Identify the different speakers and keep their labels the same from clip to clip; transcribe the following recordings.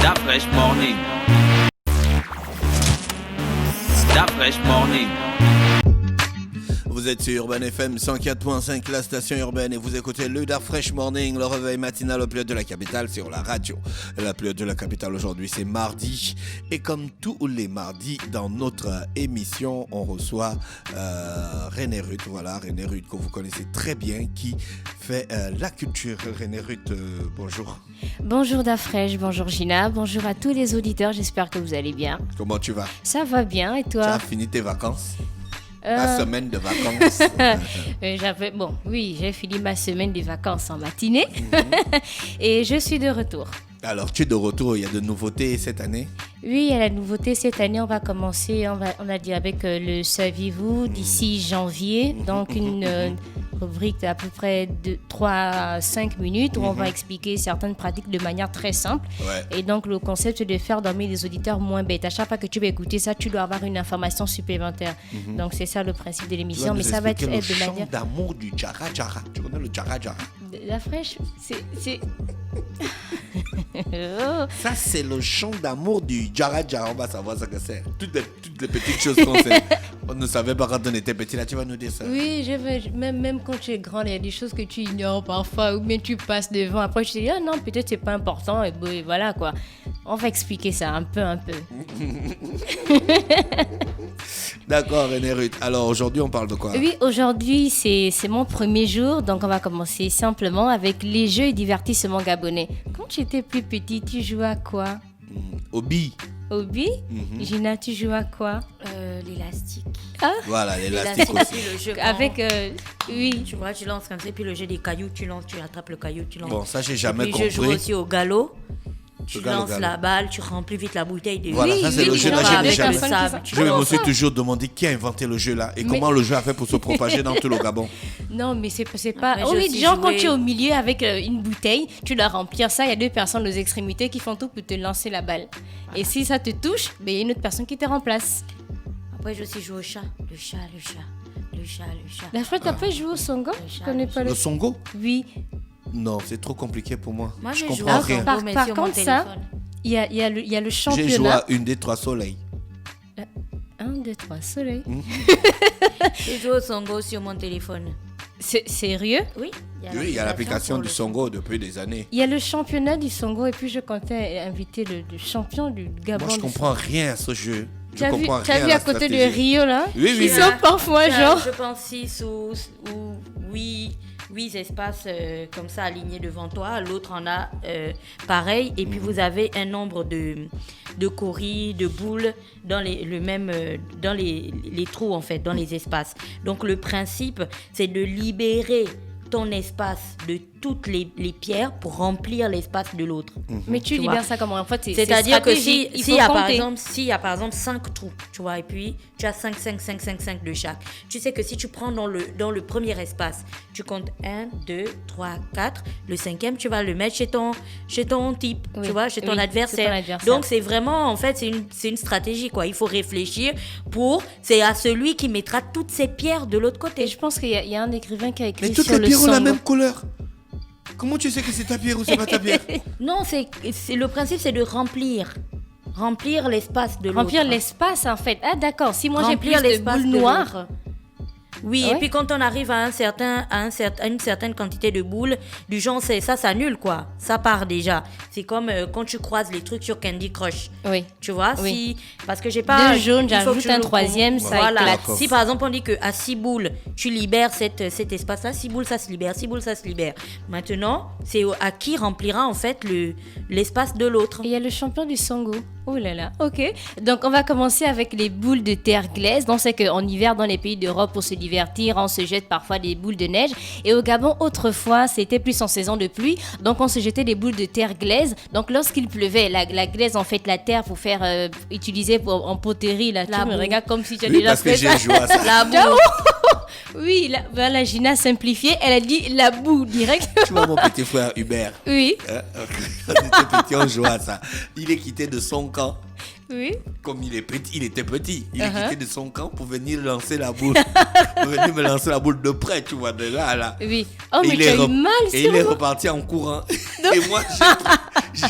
Speaker 1: That Fresh Morning. That Fresh Morning.
Speaker 2: Vous êtes sur Urban FM 104.5, la station urbaine, et vous écoutez le Dark Fresh Morning, le réveil matinal au plus haut de la capitale sur la radio. La plus haute de la capitale aujourd'hui, c'est mardi. Et comme tous les mardis, dans notre émission, on reçoit René Ruth. Voilà, René Ruth, que vous connaissez très bien, qui fait la culture. René Ruth, bonjour.
Speaker 3: Bonjour Dafresh, bonjour Gina, bonjour à tous les auditeurs, j'espère que vous allez bien.
Speaker 2: Comment tu vas?
Speaker 3: Ça va bien, et toi?
Speaker 2: Tu as fini tes vacances? Ta semaine de vacances.
Speaker 3: J'ai fini ma semaine de vacances en matinée et je suis de retour.
Speaker 2: Alors, tu es de retour, il y a de nouveautés cette année?
Speaker 3: Oui, il y a la nouveauté cette année. On va commencer, on a dit avec le Saviez-vous d'ici janvier. Donc, une rubrique d'à peu près de 3 à 5 minutes où on va expliquer certaines pratiques de manière très simple.
Speaker 2: Ouais.
Speaker 3: Et donc, le concept, c'est de faire dormir les auditeurs moins bêtes. À chaque fois que tu vas écouter ça, tu dois avoir une information supplémentaire. Donc, c'est ça le principe de l'émission. Mais ça va être de manière...
Speaker 2: le chant d'amour du Djara Djara. Tu connais le Djara Djara?
Speaker 3: La fraîche, c'est...
Speaker 2: Ça, c'est le chant d'amour du Djara Djara. On va savoir ce que c'est. Toutes les petites choses qu'on sait. On ne savait pas quand on était petit. Là, tu vas nous dire ça.
Speaker 3: Oui, même quand tu es grand, il y a des choses que tu ignores parfois. Ou bien tu passes devant. Après, tu te dis, ah non, peut-être c'est pas important. Et bon, voilà quoi. On va expliquer ça un peu.
Speaker 2: D'accord, René Ruth. Alors, aujourd'hui, on parle de quoi?
Speaker 3: Oui, aujourd'hui, c'est mon premier jour. Donc, on va commencer simplement avec les jeux et divertissements gabonais. Quand tu étais plus petit, tu jouais à quoi?
Speaker 2: Au billes.
Speaker 3: Au billes? Gina, tu jouais à quoi?
Speaker 4: L'élastique.
Speaker 3: Ah?
Speaker 2: Voilà, l'élastique aussi.
Speaker 4: Puis le jeu
Speaker 3: Avec, oui.
Speaker 4: tu vois, tu lances comme ça, puis le jeu des cailloux, tu lances, tu attrapes le caillou, tu lances.
Speaker 2: Bon, ça, j'ai jamais
Speaker 4: puis
Speaker 2: compris.
Speaker 4: je joue aussi au galop. Tu
Speaker 2: Galop,
Speaker 4: lances la balle, tu remplis vite la bouteille de
Speaker 2: Voilà, ça, c'est le jeu. Là, j'ai jamais... Je me suis
Speaker 3: ça.
Speaker 2: toujours demandé qui a inventé le jeu là et comment le jeu a fait pour se propager dans tout le Gabon.
Speaker 3: Non, mais c'est pas...
Speaker 4: Après,
Speaker 3: Oh
Speaker 4: j'ai
Speaker 3: oui,
Speaker 4: aussi
Speaker 3: genre
Speaker 4: joué-
Speaker 3: quand tu es au milieu avec une bouteille, tu dois remplir ça, il y a 2 personnes aux extrémités qui font tout pour te lancer la balle. Et si ça te touche, il y a une autre personne qui te remplace.
Speaker 4: Après, je aussi joue au chat. Le chat.
Speaker 3: La fois, t'as pas joué au Songo? Je connais pas
Speaker 2: Le Songo?
Speaker 3: Oui.
Speaker 2: Non, c'est trop compliqué pour moi.
Speaker 4: Moi,
Speaker 2: je
Speaker 4: j'ai joué
Speaker 2: comprends
Speaker 4: au
Speaker 2: rien.
Speaker 4: Songo, mais
Speaker 3: Par
Speaker 4: sur mon
Speaker 3: contre, ça,
Speaker 4: téléphone.
Speaker 3: il y a le
Speaker 2: J'ai joué
Speaker 3: championnat.
Speaker 2: à 1, 2, 3 soleils.
Speaker 3: 1, 2, 3, soleil.
Speaker 4: J'ai joué au Songo sur mon téléphone.
Speaker 3: C'est sérieux?
Speaker 4: Oui,
Speaker 2: Oui, il y a l'application
Speaker 4: pour
Speaker 2: du
Speaker 4: le
Speaker 2: Songo depuis des années.
Speaker 3: Il y a le championnat du Songo et puis je comptais inviter le champion du Gabon.
Speaker 2: Moi, je comprends rien à ce jeu. Je
Speaker 3: T'as vu,
Speaker 2: comprends
Speaker 3: t'as
Speaker 2: rien
Speaker 3: vu
Speaker 2: à
Speaker 3: à
Speaker 2: la
Speaker 3: côté de
Speaker 2: stratégie.
Speaker 3: Rio là?
Speaker 2: Oui, oui,
Speaker 3: Ils
Speaker 2: oui.
Speaker 3: sont parfois genre.
Speaker 4: Je pense 6 ou 8 espaces comme ça alignés devant toi. L'autre en a pareil. Et puis vous avez un nombre de coris, de boules dans dans les trous en fait, dans les espaces. Donc le principe, c'est de libérer ton espace de toutes les pierres pour remplir l'espace de l'autre.
Speaker 3: Mais tu
Speaker 4: Tu
Speaker 3: libères
Speaker 4: vois.
Speaker 3: ça comment? En fait,
Speaker 4: C'est-à-dire que
Speaker 3: stratégique, il
Speaker 4: s'il
Speaker 3: faut
Speaker 4: y a
Speaker 3: compter.
Speaker 4: par exemple 5 trous, tu vois, et puis tu as 5 de chaque. Tu sais que si tu prends dans le premier espace, tu comptes 1, 2, 3, 4. Le 5e, tu vas le mettre chez ton type,
Speaker 3: Oui,
Speaker 4: tu vois, chez ton
Speaker 3: oui,
Speaker 4: adversaire.
Speaker 3: c'est ton adversaire.
Speaker 4: Donc c'est vraiment, en fait, c'est une stratégie, quoi. Il faut réfléchir c'est à celui qui mettra toutes ses pierres de l'autre côté.
Speaker 3: Et je pense qu'il y a un écrivain qui a écrit
Speaker 2: Mais toutes
Speaker 3: sur
Speaker 2: les
Speaker 3: le
Speaker 2: pierres ont la
Speaker 3: Songo.
Speaker 2: même couleur. Comment tu sais que c'est ta pierre ou c'est pas ta pierre?
Speaker 4: Non, le principe, c'est de remplir l'espace de l'autre.
Speaker 3: Remplir l'espace en fait. Ah d'accord, si moi j'ai
Speaker 4: Remplir
Speaker 3: plus de
Speaker 4: l'espace
Speaker 3: boules
Speaker 4: de
Speaker 3: noires.
Speaker 4: l'autre. Oui,
Speaker 3: Ah ouais?
Speaker 4: et puis quand on arrive à une certaine quantité de boules, du genre, ça s'annule, quoi. Ça part déjà. C'est comme quand tu croises les trucs sur Candy Crush.
Speaker 3: Oui.
Speaker 4: Tu vois,
Speaker 3: Oui.
Speaker 4: parce que j'ai pas...
Speaker 3: 2 jaunes,
Speaker 4: il faut que
Speaker 3: j'ajoute
Speaker 4: tu
Speaker 3: un
Speaker 4: le
Speaker 3: 3e, ça
Speaker 4: Voilà.
Speaker 3: éclate.
Speaker 4: Si par exemple on dit qu'à 6 boules, tu libères cet espace-là, 6 boules, ça se libère, 6 boules, ça se libère. Maintenant, c'est à qui remplira en fait l'espace de l'autre.
Speaker 3: Et il y a le champion du Songo. Oh là là, ok. Donc on va commencer avec les boules de terre glaise. Donc c'est qu'en hiver dans les pays d'Europe pour se divertir, on se jette parfois des boules de neige. Et au Gabon autrefois c'était plus en saison de pluie. Donc on se jetait des boules de terre glaise. Donc lorsqu'il pleuvait, la glaise en fait la terre pour faire utiliser en poterie. Là, tu
Speaker 4: La
Speaker 3: me
Speaker 4: boue.
Speaker 3: regardes comme si tu as
Speaker 2: Oui,
Speaker 3: déjà
Speaker 2: parce que
Speaker 3: fait
Speaker 2: j'ai
Speaker 3: ça.
Speaker 2: joué à ça.
Speaker 4: La boule.
Speaker 3: Oui, voilà, Gina simplifié. Elle a dit la boue direct.
Speaker 2: Tu vois mon petit frère Hubert.
Speaker 3: Oui,
Speaker 2: Quand on était petit, on jouait à ça. Il est quitté de son camp.
Speaker 3: oui.
Speaker 2: Comme il était petit. Il est
Speaker 3: Uh-huh.
Speaker 2: quitté de son camp pour venir lancer la boule. Pour venir me lancer la boule de près, tu vois, de là à là.
Speaker 3: Oui. Oh,
Speaker 2: Et
Speaker 3: mais
Speaker 2: il
Speaker 3: tu
Speaker 2: est
Speaker 3: as eu mal
Speaker 2: Et il est
Speaker 3: sûrement.
Speaker 2: reparti en courant. Et moi,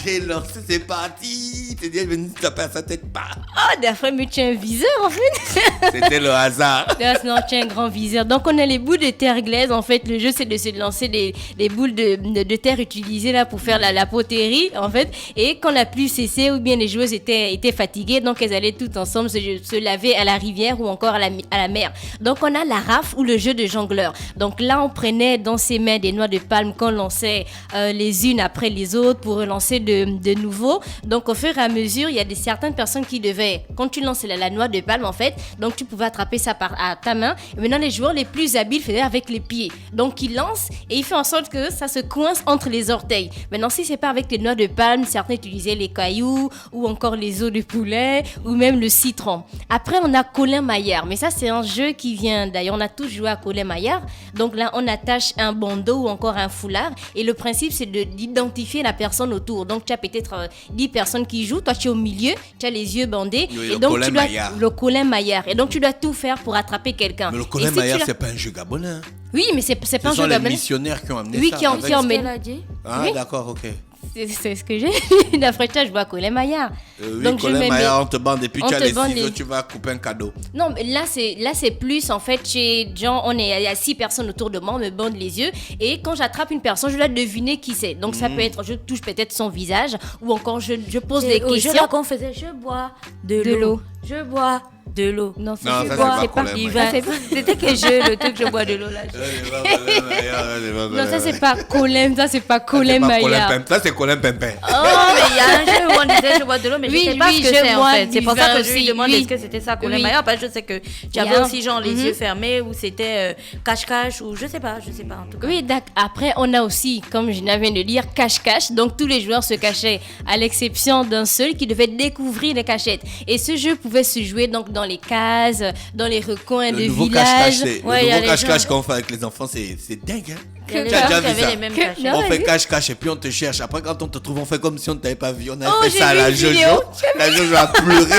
Speaker 2: J'ai lancé, c'est parti. T'es dit, elle venait de taper à sa tête. Pas.
Speaker 3: Oh, d'après, mais tu as un viseur en fait.
Speaker 2: C'était le hasard.
Speaker 3: Non, tu as un grand viseur. Donc, on a les boules de terre glaise. En fait, le jeu, c'est de se lancer des boules de terre utilisées là pour faire la poterie, en fait. Et quand la pluie cessait ou bien les joueuses étaient fatiguées, donc elles allaient toutes ensemble se laver à la rivière ou encore à la mer. Donc, on a la rafle ou le jeu de jongleur. Donc là, on prenait dans ses mains des noix de palme qu'on lançait les unes après les autres pour relancer de nouveau. Donc, au fur et à mesure, il y a certaines personnes qui devaient, quand tu lançais la noix de palme, en fait, donc tu pouvais attraper ça à ta main. Et maintenant, les joueurs les plus habiles faisaient avec les pieds. Donc, ils lancent et ils font en sorte que ça se coince entre les orteils. Maintenant, si c'est pas avec les noix de palme, certains utilisaient les cailloux ou encore les os de poulet ou même le citron. Après, on a Colin Maillard. Mais ça, c'est un jeu qui vient d'ailleurs. On a tous joué à Colin Maillard. Donc là, on attache un bandeau ou encore un foulard. Et le principe, c'est d'identifier la personne autour. Donc, tu as peut-être 10 personnes qui jouent. Toi, tu es au milieu. Tu as les yeux bandés.
Speaker 2: Oui,
Speaker 3: et
Speaker 2: le
Speaker 3: donc,
Speaker 2: Colin Maillard.
Speaker 3: le Colin Maillard. Et donc, tu dois tout faire pour attraper quelqu'un.
Speaker 2: Mais le Colin Maillard, c'est pas un jeu gabonais. Hein.
Speaker 3: Oui, mais c'est pas un
Speaker 2: Ce
Speaker 3: jeu
Speaker 2: sont les
Speaker 3: gabonais.
Speaker 2: missionnaires qui ont amené
Speaker 3: Oui,
Speaker 2: ça.
Speaker 3: qui ont
Speaker 4: Qu'est-ce
Speaker 3: emmené.
Speaker 4: qu'elle a dit?
Speaker 2: Ah,
Speaker 3: Oui.
Speaker 2: d'accord, ok.
Speaker 3: C'est ce que j'ai dit. D'après toi, je vois Colin Maillard.
Speaker 2: Oui,
Speaker 3: Donc, je
Speaker 2: Colin
Speaker 3: mets
Speaker 2: Maillard, on te bande et puis
Speaker 3: on
Speaker 2: tu as
Speaker 3: te
Speaker 2: les
Speaker 3: bande
Speaker 2: ciseaux,
Speaker 3: les-
Speaker 2: tu vas couper un cadeau.
Speaker 3: Non, mais là c'est plus en fait chez genre il y a 6 personnes autour de moi, on me bande les yeux et quand j'attrape une personne, je dois deviner qui c'est. Donc ça peut être je touche peut-être son visage ou encore je pose des
Speaker 4: Au jeu
Speaker 3: questions.
Speaker 4: là qu'on faisait, je bois de l'eau. Je bois de l'eau.
Speaker 3: Non,
Speaker 2: Non,
Speaker 3: je
Speaker 2: ça, c'est
Speaker 3: bois,
Speaker 2: pas
Speaker 3: c'est
Speaker 2: Colin
Speaker 4: Il
Speaker 2: Maillard.
Speaker 4: va- C'était quel jeu, le truc je bois de l'eau là?
Speaker 3: Non, ça c'est pas Colin, ça c'est pas Colin Maillard.
Speaker 2: Ça, c'est Colin Pimpin.
Speaker 4: Oh, mais il y a un jeu où on disait je bois de l'eau, mais
Speaker 3: Oui,
Speaker 4: je sais pas
Speaker 3: oui,
Speaker 4: ce que
Speaker 3: je
Speaker 4: c'est en
Speaker 3: bois
Speaker 4: fait. C'est
Speaker 3: du
Speaker 4: pour ça
Speaker 3: vin
Speaker 4: que je lui
Speaker 3: aussi,
Speaker 4: demande
Speaker 3: oui.
Speaker 4: est-ce que c'était ça Colin
Speaker 3: Oui.
Speaker 4: Maillard. Parce que je sais que tu
Speaker 3: Il y
Speaker 4: avais
Speaker 3: a-
Speaker 4: aussi genre les yeux fermés ou c'était cache-cache ou je sais pas en tout cas.
Speaker 3: Oui, d'accord. Après, on a aussi, comme je viens de dire, cache-cache. Donc, tous les joueurs se cachaient, à l'exception d'un seul qui devait découvrir les cachettes. Et ce jeu pouvait se jouer donc dans les cases, dans les recoins de
Speaker 2: Le nouveau cache-cache,
Speaker 3: villages.
Speaker 4: Ouais, il y
Speaker 2: le
Speaker 4: a
Speaker 2: nouveau
Speaker 4: les
Speaker 2: cache-cache
Speaker 4: gens-
Speaker 2: qu'on fait avec les enfants, c'est dingue, hein.
Speaker 4: Il y a les
Speaker 2: Tu as
Speaker 4: gens
Speaker 2: déjà
Speaker 4: qui
Speaker 2: vu
Speaker 4: avaient
Speaker 2: ça?
Speaker 4: les mêmes
Speaker 3: Que-
Speaker 4: cachettes.
Speaker 3: non.
Speaker 2: On
Speaker 3: ouais,
Speaker 2: fait
Speaker 3: oui.
Speaker 2: cache-cache et puis on te cherche. Après, quand on te trouve, on fait comme si on ne t'avait pas vu. On a
Speaker 3: Oh,
Speaker 2: fait
Speaker 3: j'ai
Speaker 2: ça à
Speaker 3: vu
Speaker 2: la
Speaker 3: une
Speaker 2: Jojo.
Speaker 3: vidéo.
Speaker 2: La Jojo a pleuré.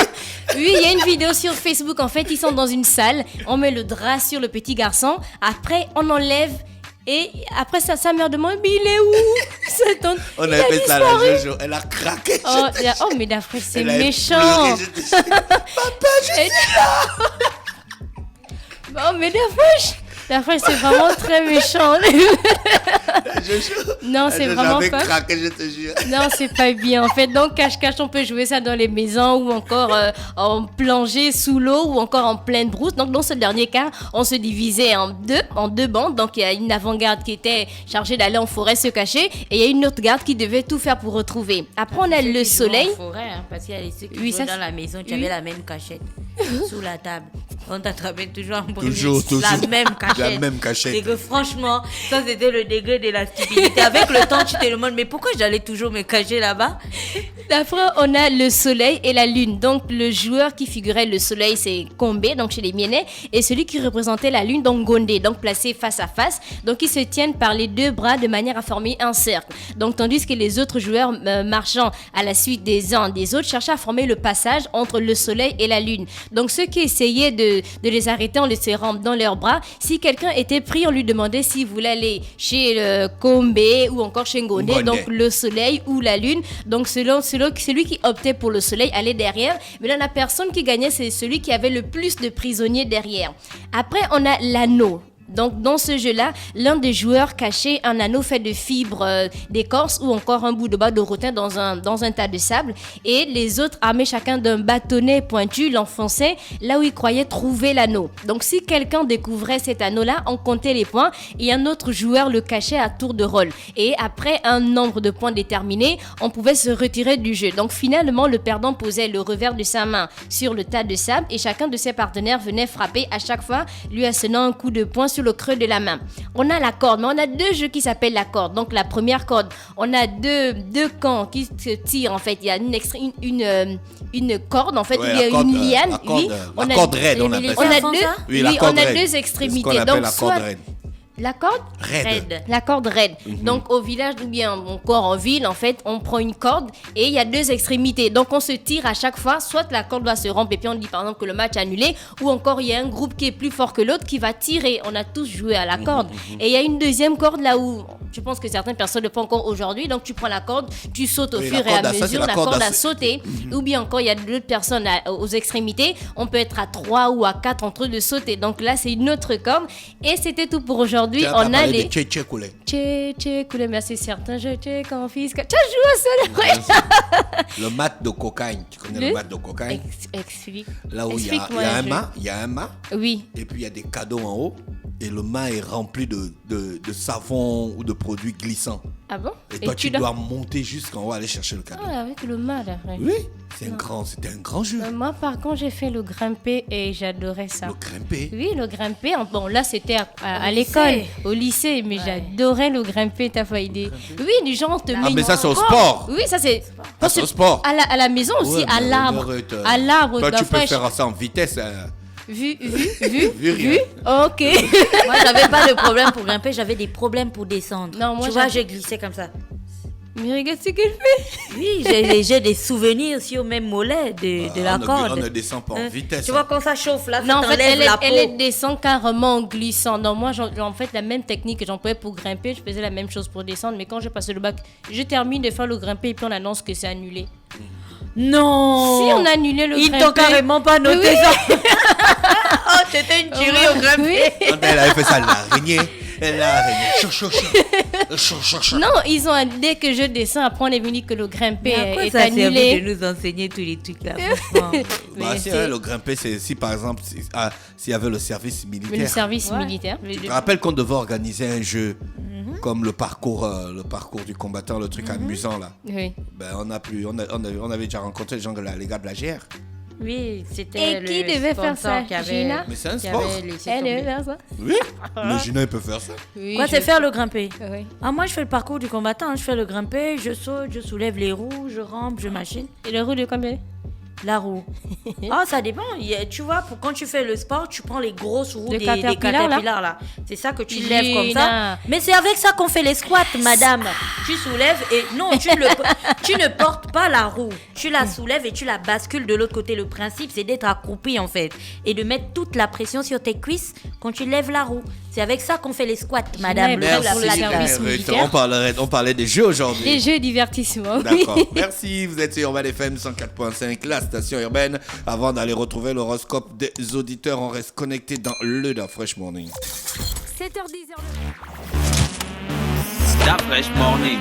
Speaker 3: Oui, il y a une vidéo sur Facebook. En fait, ils sont dans une salle. On met le drap sur le petit garçon. Après, on enlève. Et après, sa mère demande mais il est où? Sa tante,
Speaker 2: On
Speaker 3: il
Speaker 2: a
Speaker 3: a
Speaker 2: fait ça à la
Speaker 3: disparu.
Speaker 2: Jojo. Elle a craqué.
Speaker 3: Oh,
Speaker 2: je te jure.
Speaker 3: oh, mais d'après, c'est
Speaker 2: Elle a
Speaker 3: méchant.
Speaker 2: pleuré, je te jure. Papa, je suis
Speaker 3: Oh, mais d'après, c'est vraiment très méchant.
Speaker 2: la Jojo.
Speaker 3: Non, c'est
Speaker 2: La Jojo
Speaker 3: vraiment
Speaker 2: avait
Speaker 3: pas.
Speaker 2: craqué, je te jure.
Speaker 3: Non, c'est pas bien. En fait, donc cache-cache, on peut jouer ça dans les maisons ou encore en plongée sous l'eau ou encore en pleine brousse. Donc, dans ce dernier cas, on se divisait en deux bandes. Donc, il y a une avant-garde qui était chargée d'aller en forêt se cacher et il y a une autre garde qui devait tout faire pour retrouver. Après, on a le soleil.
Speaker 4: En forêt, hein, parce qu'il y a les ceux qui
Speaker 3: Oui,
Speaker 4: jouent
Speaker 3: ça,
Speaker 4: dans
Speaker 3: c'est-
Speaker 4: la maison, tu
Speaker 3: oui.
Speaker 4: avais la même cachette sous la table. On t'attrapait toujours en premier.
Speaker 2: Toujours.
Speaker 4: La même cachette.
Speaker 2: La même cachette.
Speaker 4: C'est que franchement, ça c'était le degré de la stupidité. Avec le temps, tu te demandes, mais pourquoi j'allais toujours me cacher là-bas?
Speaker 3: Après, on a le soleil et la lune. Donc, le joueur qui figurait le soleil, c'est Combé, donc chez les Mienais, et celui qui représentait la lune, donc Gondé, donc placé face à face. Donc, ils se tiennent par les deux bras de manière à former un cercle. Donc, tandis que les autres joueurs marchant à la suite des uns des autres cherchaient à former le passage entre le soleil et la lune. Donc, ceux qui essayaient de les arrêter en les serrant dans leurs bras, si quelqu'un était pris, on lui demandait s'il voulait aller chez le Combé ou encore chez Gondé,
Speaker 2: Gondé.
Speaker 3: donc le soleil ou la lune. Donc, celui qui optait pour le soleil allait derrière. Mais là, la personne qui gagnait, c'est celui qui avait le plus de prisonniers derrière. Après, on a l'anneau. Donc, dans ce jeu-là, l'un des joueurs cachait un anneau fait de fibres d'écorce ou encore un bout de bas de rotin dans un tas de sable. Et les autres, armés chacun d'un bâtonnet pointu, l'enfonçaient là où ils croyaient trouver l'anneau. Donc, si quelqu'un découvrait cet anneau-là, on comptait les points et un autre joueur le cachait à tour de rôle. Et après un nombre de points déterminé, on pouvait se retirer du jeu. Donc, finalement, le perdant posait le revers de sa main sur le tas de sable et chacun de ses partenaires venait frapper à chaque fois, lui assénant un coup de poing sur le creux de la main. On a la corde, mais on a deux jeux qui s'appellent la corde. Donc la première corde, on a deux camps qui se tirent en fait. Il y a une corde en fait,
Speaker 2: Ouais,
Speaker 3: il y a
Speaker 2: la corde,
Speaker 3: une liane.
Speaker 2: la corde,
Speaker 3: oui.
Speaker 2: la corde raide, on appelle
Speaker 3: on
Speaker 2: ça.
Speaker 3: a
Speaker 4: font
Speaker 3: deux,
Speaker 4: ça
Speaker 2: Oui, la
Speaker 3: oui,
Speaker 2: corde
Speaker 3: on a
Speaker 2: raide.
Speaker 3: deux
Speaker 2: C'est ce qu'on
Speaker 3: extrémités.
Speaker 2: appelle
Speaker 3: Donc
Speaker 2: la
Speaker 3: soit
Speaker 2: corde raide.
Speaker 3: La corde
Speaker 2: Raide.
Speaker 3: La corde raide. Donc au village ou bien encore en ville, en fait, on prend une corde et il y a deux extrémités. Donc on se tire à chaque fois, soit la corde va se rompre et puis on dit par exemple que le match est annulé, ou encore il y a un groupe qui est plus fort que l'autre qui va tirer. On a tous joué à la corde. Et il y a une deuxième corde là où je pense que certaines personnes le font encore aujourd'hui. Donc tu prends la corde, tu sautes au
Speaker 2: Oui,
Speaker 3: fur
Speaker 2: la
Speaker 3: et à
Speaker 2: corde à- ça, c'est
Speaker 3: mesure,
Speaker 2: la
Speaker 3: la
Speaker 2: corde
Speaker 3: corde
Speaker 2: à-
Speaker 3: à sauter. Ou bien encore il y a d'autres personnes aux extrémités. On peut être à 3 ou à 4 entre eux de sauter. Donc là c'est une autre corde. Et c'était tout pour aujourd'hui.
Speaker 2: Tiens, t'as
Speaker 3: On a
Speaker 2: parlé
Speaker 3: les...
Speaker 2: de Tché Koulé.
Speaker 3: Tché, coulé, merci certain, je t'ai confisque. Tu as joué à ça,
Speaker 2: Le mat de cocaïne. Tu connais le mat de cocaïne?
Speaker 3: Explique.
Speaker 2: Là où il y a
Speaker 3: Explique-moi
Speaker 2: un
Speaker 3: jeu.
Speaker 2: mât, il y a un mât,
Speaker 3: Oui.
Speaker 2: et puis il y a des cadeaux en haut, et le mât est rempli de savon ou de produits glissants.
Speaker 3: Ah bon?
Speaker 2: Et toi, tu dois monter jusqu'en haut, aller chercher le cadeau.
Speaker 3: Ah, avec le mal. Ouais.
Speaker 2: Oui, c'était un grand jeu.
Speaker 3: Moi, par contre, j'ai fait le grimper et j'adorais ça.
Speaker 2: Le grimper.
Speaker 3: Oui, le grimper. Bon, là, c'était à l'école, au lycée, mais j'adorais le grimper, t'as pas idée. Oui, du genre, on te met
Speaker 2: Ah, mais
Speaker 3: une
Speaker 2: ça, c'est au
Speaker 3: corde.
Speaker 2: sport.
Speaker 3: Oui, ça, c'est.
Speaker 2: Ah, c'est au sport.
Speaker 3: À la maison aussi,
Speaker 2: Ouais,
Speaker 3: à
Speaker 2: mais
Speaker 3: l'arbre.
Speaker 2: arrête,
Speaker 3: À l'arbre,
Speaker 2: Toi,
Speaker 3: de la
Speaker 2: tu peux
Speaker 3: fraîche.
Speaker 2: faire ça en vitesse.
Speaker 3: Vu.
Speaker 2: Vu rien.
Speaker 3: Ok.
Speaker 4: Moi, j'avais pas de problème pour grimper, j'avais des problèmes pour descendre.
Speaker 3: Non, moi,
Speaker 4: tu vois,
Speaker 3: j'avais-
Speaker 4: j'ai glissé comme ça.
Speaker 3: Mais regarde ce qu'elle fait.
Speaker 4: Oui, j'ai des souvenirs sur mes mollets de la corde.
Speaker 2: On ne descend pas en
Speaker 4: Hein,
Speaker 2: vitesse.
Speaker 4: Tu vois, quand ça chauffe, là, ça
Speaker 3: Non, en fait,
Speaker 4: t'enlève la peau.
Speaker 3: elle descend carrément en glissant. Donc, moi, en fait, la même technique que j'employais pour grimper, je faisais la même chose pour descendre. Mais quand j'ai passé le bac, je termine de faire le grimper et puis on annonce que c'est annulé.
Speaker 4: Non.
Speaker 3: Si on a annulé le
Speaker 4: Ils
Speaker 3: grimper.
Speaker 4: t'ont carrément pas noté
Speaker 3: Oui.
Speaker 4: ça. Oh, t'étais une tuerie au grimper.
Speaker 3: Oui.
Speaker 2: Quand elle avait fait ça, l'araignée. Elle a araignée. Chou, chou, chou. Chou, chou, chou.
Speaker 3: Non, ils ont dès que je descends, après on est venu que le grimper
Speaker 4: Mais à quoi
Speaker 3: est
Speaker 4: ça a servi
Speaker 3: annulé.
Speaker 4: de nous enseigner tous les trucs là, franchement.
Speaker 2: Bah,
Speaker 3: Mais
Speaker 2: si,
Speaker 3: c'est-
Speaker 2: hein, le grimper, c'est si par exemple, s'il y avait le service
Speaker 3: Mais le
Speaker 2: militaire.
Speaker 3: service
Speaker 4: Ouais.
Speaker 3: militaire.
Speaker 2: Tu te rappelles qu'on devait organiser un jeu comme le parcours du combattant, le truc amusant là.
Speaker 3: Oui.
Speaker 2: Ben, on avait déjà rencontré les gars de la GR.
Speaker 4: Oui, c'était
Speaker 3: Et
Speaker 4: le
Speaker 3: qui devait faire
Speaker 4: sponsor
Speaker 3: ça,
Speaker 4: qui avait-
Speaker 3: Gina?
Speaker 2: Mais c'est un
Speaker 4: qui
Speaker 2: sport.
Speaker 4: avait laissé
Speaker 3: Elle
Speaker 4: tomber.
Speaker 3: est vers ça.
Speaker 2: Oui. Mais Gina, il peut faire ça.
Speaker 3: Oui,
Speaker 4: Quoi, c'est faire le grimper?
Speaker 3: Oui.
Speaker 4: Ah, moi, je fais le parcours du combattant. Je fais le grimper, je saute, je soulève les roues, je rampe, je machine.
Speaker 3: Et le roue de combien?
Speaker 4: La roue. Ah, ça dépend. Tu vois, quand tu fais le sport, tu prends les grosses roues
Speaker 3: Le
Speaker 4: des
Speaker 3: Caterpillar,
Speaker 4: caterpillars là. C'est ça que tu
Speaker 3: Gina.
Speaker 4: lèves comme ça. Mais c'est avec ça qu'on fait les squats, madame. Tu soulèves et non, tu ne portes pas la roue. Tu la soulèves et tu la bascules de l'autre côté. Le principe, c'est d'être accroupi en fait et de mettre toute la pression sur tes cuisses quand tu lèves la roue. C'est avec ça qu'on fait les squats, madame.
Speaker 3: Merci.
Speaker 4: Lève la
Speaker 3: pour le
Speaker 4: plaque.
Speaker 3: service militaire.
Speaker 2: On parlait des jeux aujourd'hui.
Speaker 3: Les jeux divertissement, oui.
Speaker 2: D'accord. Merci. Vous êtes sur Urban FM 104.5, la station urbaine. Avant d'aller retrouver l'horoscope des auditeurs, on reste connecté dans le Da Fresh Morning.
Speaker 3: 7h10.
Speaker 1: Stop Fresh Morning.